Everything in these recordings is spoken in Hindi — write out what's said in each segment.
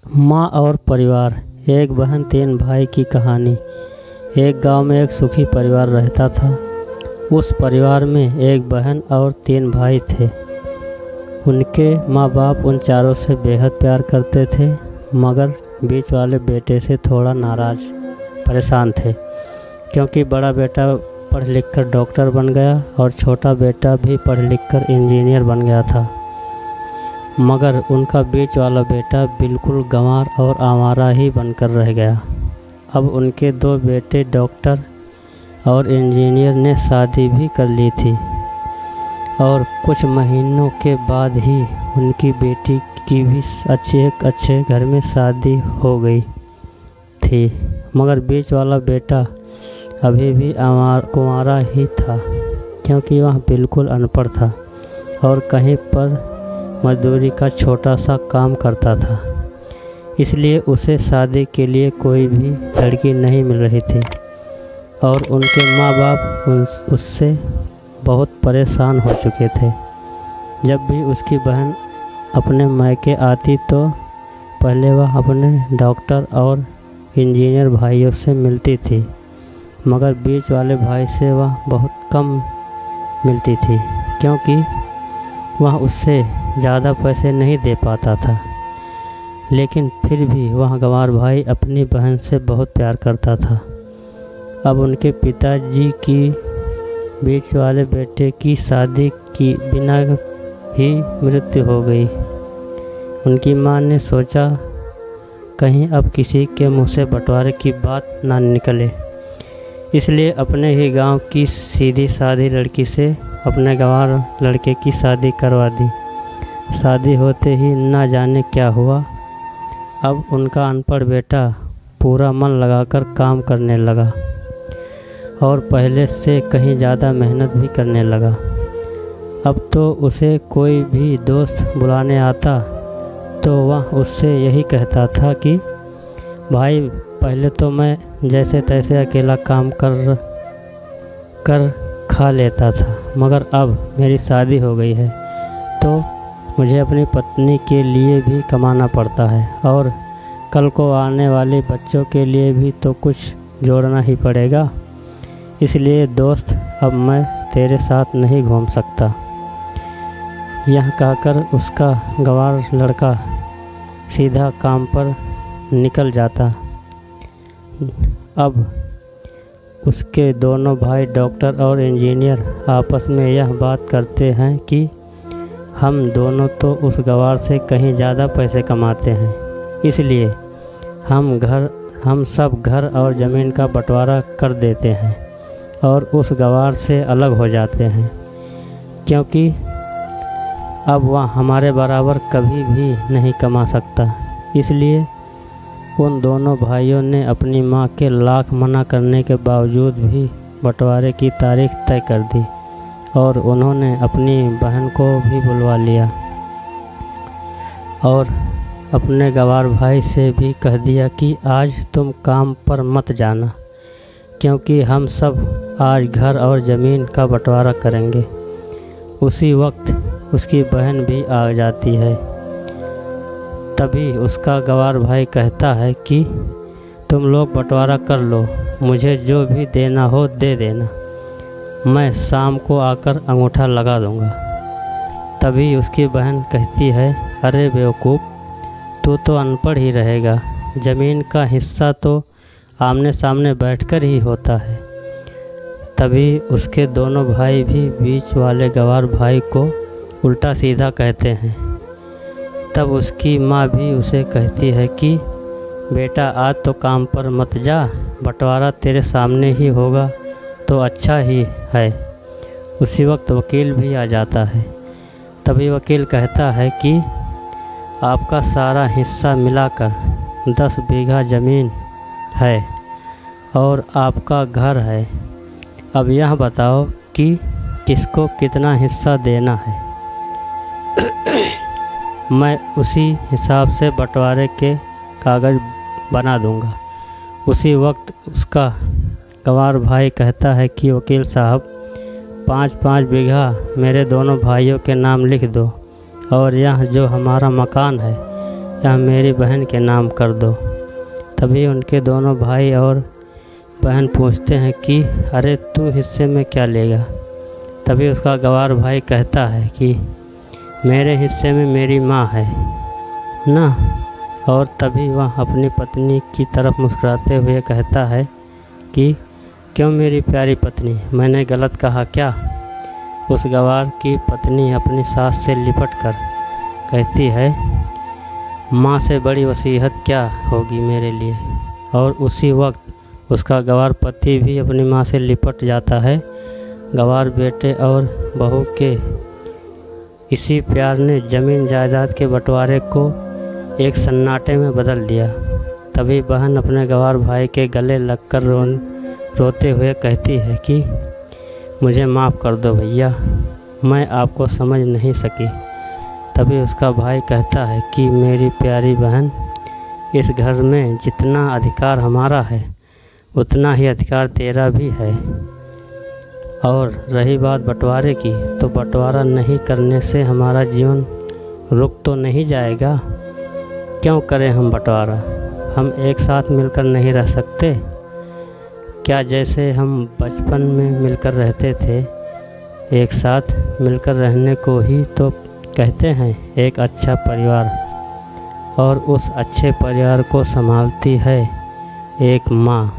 माँ और परिवार। एक बहन तीन भाई की कहानी। एक गांव में एक सुखी परिवार रहता था। उस परिवार में एक बहन और तीन भाई थे। उनके माँ बाप उन चारों से बेहद प्यार करते थे, मगर बीच वाले बेटे से थोड़ा नाराज़ परेशान थे, क्योंकि बड़ा बेटा पढ़ लिख कर डॉक्टर बन गया और छोटा बेटा भी पढ़ लिख कर इंजीनियर बन गया था। मगर उनका बीच वाला बेटा बिल्कुल गंवार और आवारा ही बनकर रह गया। अब उनके दो बेटे डॉक्टर और इंजीनियर ने शादी भी कर ली थी और कुछ महीनों के बाद ही उनकी बेटी की भी एक अच्छे घर में शादी हो गई थी। मगर बीच वाला बेटा अभी भी कुंवारा ही था, क्योंकि वह बिल्कुल अनपढ़ था और कहीं पर मजदूरी का छोटा सा काम करता था। इसलिए उसे शादी के लिए कोई भी लड़की नहीं मिल रही थी और उनके माँ बाप उससे बहुत परेशान हो चुके थे। जब भी उसकी बहन अपने मायके आती तो पहले वह अपने डॉक्टर और इंजीनियर भाइयों से मिलती थी, मगर बीच वाले भाई से वह बहुत कम मिलती थी, क्योंकि वह उससे ज़्यादा पैसे नहीं दे पाता था। लेकिन फिर भी वह गंवार भाई अपनी बहन से बहुत प्यार करता था। अब उनके पिताजी की बीच वाले बेटे की शादी की बिना ही मृत्यु हो गई। उनकी माँ ने सोचा कहीं अब किसी के मुँह से बंटवारे की बात ना निकले, इसलिए अपने ही गांव की सीधी सादी लड़की से अपने गंवार लड़के की शादी करवा दी। शादी होते ही ना जाने क्या हुआ। अब उनका अनपढ़ बेटा पूरा मन लगाकर काम करने लगा और पहले से कहीं ज़्यादा मेहनत भी करने लगा। अब तो उसे कोई भी दोस्त बुलाने आता तो वह उससे यही कहता था कि भाई, पहले तो मैं जैसे तैसे अकेला काम कर खा लेता था, मगर अब मेरी शादी हो गई है तो मुझे अपनी पत्नी के लिए भी कमाना पड़ता है और कल को आने वाले बच्चों के लिए भी तो कुछ जोड़ना ही पड़ेगा। इसलिए दोस्त, अब मैं तेरे साथ नहीं घूम सकता। यह कहकर उसका गंवार लड़का सीधा काम पर निकल जाता। अब उसके दोनों भाई डॉक्टर और इंजीनियर आपस में यह बात करते हैं कि हम दोनों तो उस गंवार से कहीं ज़्यादा पैसे कमाते हैं, इसलिए हम सब घर और ज़मीन का बंटवारा कर देते हैं और उस गंवार से अलग हो जाते हैं, क्योंकि अब वह हमारे बराबर कभी भी नहीं कमा सकता। इसलिए उन दोनों भाइयों ने अपनी माँ के लाख मना करने के बावजूद भी बंटवारे की तारीख तय कर दी और उन्होंने अपनी बहन को भी बुलवा लिया और अपने गंवार भाई से भी कह दिया कि आज तुम काम पर मत जाना, क्योंकि हम सब आज घर और ज़मीन का बंटवारा करेंगे। उसी वक्त उसकी बहन भी आ जाती है। तभी उसका गंवार भाई कहता है कि तुम लोग बंटवारा कर लो, मुझे जो भी देना हो दे देना, मैं शाम को आकर अंगूठा लगा दूंगा। तभी उसकी बहन कहती है, अरे बेवकूफ़, तू तो अनपढ़ ही रहेगा, ज़मीन का हिस्सा तो आमने सामने बैठकर ही होता है। तभी उसके दोनों भाई भी बीच वाले गंवार भाई को उल्टा सीधा कहते हैं। तब उसकी माँ भी उसे कहती है कि बेटा, आज तो काम पर मत जा, बंटवारा तेरे सामने ही होगा तो अच्छा ही है। उसी वक्त वकील भी आ जाता है। तभी वकील कहता है कि आपका सारा हिस्सा मिलाकर 10 बीघा ज़मीन है और आपका घर है। अब यह बताओ कि किसको कितना हिस्सा देना है। मैं उसी हिसाब से बंटवारे के कागज़ बना दूंगा। उसी वक्त उसका गंवार भाई कहता है कि वकील साहब, 5-5 बीघा मेरे दोनों भाइयों के नाम लिख दो और यह जो हमारा मकान है यह मेरी बहन के नाम कर दो। तभी उनके दोनों भाई और बहन पूछते हैं कि अरे तू हिस्से में क्या लेगा। तभी उसका गवार भाई कहता है कि मेरे हिस्से में मेरी माँ है ना। और तभी वह अपनी पत्नी की तरफ मुस्कुराते हुए कहता है कि क्यों मेरी प्यारी पत्नी, मैंने गलत कहा क्या। उस गवार की पत्नी अपनी सास से लिपट कर कहती है माँ से बड़ी वसीयत क्या होगी मेरे लिए। और उसी वक्त उसका गवार पति भी अपनी माँ से लिपट जाता है। गवार बेटे और बहू के इसी प्यार ने ज़मीन जायदाद के बंटवारे को एक सन्नाटे में बदल दिया। तभी बहन अपने गवार भाई के गले लगकर रोते हुए कहती है कि मुझे माफ़ कर दो भैया, मैं आपको समझ नहीं सकी। तभी उसका भाई कहता है कि मेरी प्यारी बहन, इस घर में जितना अधिकार हमारा है उतना ही अधिकार तेरा भी है। और रही बात बंटवारे की, तो बंटवारा नहीं करने से हमारा जीवन रुक तो नहीं जाएगा। क्यों करें हम बंटवारा, हम एक साथ मिलकर नहीं रह सकते क्या। जैसे हम बचपन में मिलकर रहते थे, एक साथ मिलकर रहने को ही तो कहते हैं एक अच्छा परिवार। और उस अच्छे परिवार को संभालती है एक माँ।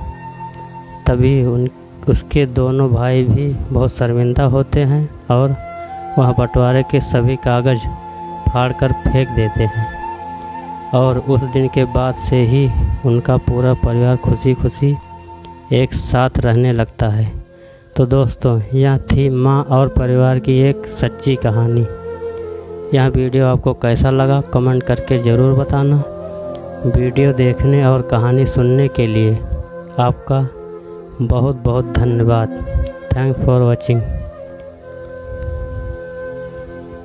तभी उसके दोनों भाई भी बहुत शर्मिंदा होते हैं और वह बंटवारे के सभी कागज़ फाड़ कर फेंक देते हैं। और उस दिन के बाद से ही उनका पूरा परिवार खुशी खुशी एक साथ रहने लगता है। तो दोस्तों, यह थी माँ और परिवार की एक सच्ची कहानी। यह वीडियो आपको कैसा लगा कमेंट करके ज़रूर बताना। वीडियो देखने और कहानी सुनने के लिए आपका बहुत बहुत धन्यवाद। Thanks for watching.